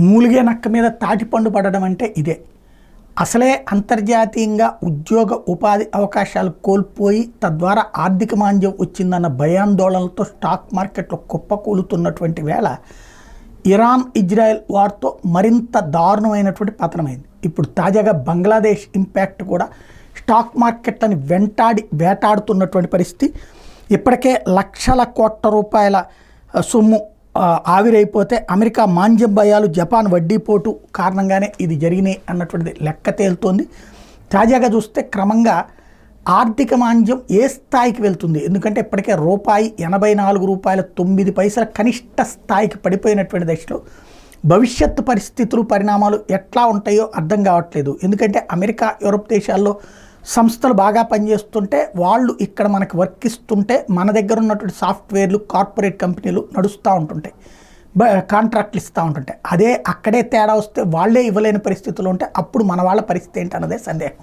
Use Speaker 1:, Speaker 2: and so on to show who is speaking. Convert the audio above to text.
Speaker 1: మూలిగే నక్క మీద తాటిపండు పడడం అంటే ఇదే. అసలే అంతర్జాతీయంగా ఉద్యోగ ఉపాధి అవకాశాలు కోల్పోయి తద్వారా ఆర్థిక మాంద్యం వచ్చిందన్న భయాందోళనలతో స్టాక్ మార్కెట్లో కుప్పకూలుతున్నటువంటి వేళ ఇరాన్ ఇజ్రాయెల్ వార్తో మరింత దారుణమైనటువంటి పతనమైంది. ఇప్పుడు తాజాగా బంగ్లాదేశ్ ఇంపాక్ట్ కూడా స్టాక్ మార్కెట్లని వేటాడుతున్నటువంటి పరిస్థితి. ఇప్పటికే లక్షల కోట్ల రూపాయల సొమ్ము ఆవిరైపోతే అమెరికా మాంద్యం భయాలు, జపాన్ వడ్డీపోటు కారణంగానే ఇది జరిగినాయి అన్నటువంటిది లెక్క తేలుతోంది. తాజాగా చూస్తే క్రమంగా ఆర్థిక మాంద్యం ఏ స్థాయికి వెళ్తుంది, ఎందుకంటే ఇప్పటికే రూపాయి 84.09 కనిష్ట స్థాయికి పడిపోయినటువంటి దశలో భవిష్యత్తు పరిస్థితులు పరిణామాలు ఎట్లా ఉంటాయో అర్థం కావట్లేదు. ఎందుకంటే అమెరికా యూరోప్ దేశాల్లో సంస్థలు బాగా పనిచేస్తుంటే వాళ్ళు ఇక్కడ మనకి వర్క్ ఇస్తుంటే మన దగ్గర ఉన్నటువంటి సాఫ్ట్వేర్లు కార్పొరేట్ కంపెనీలు నడుస్తూ ఉంటుంటాయి, కాంట్రాక్ట్లు ఇస్తూ ఉంటుంటాయి. అదే అక్కడే తేడా వస్తే వాళ్ళే ఇవ్వలేని పరిస్థితులు ఉంటే అప్పుడు మన వాళ్ళ పరిస్థితి ఏంటన్నదే సందేహం.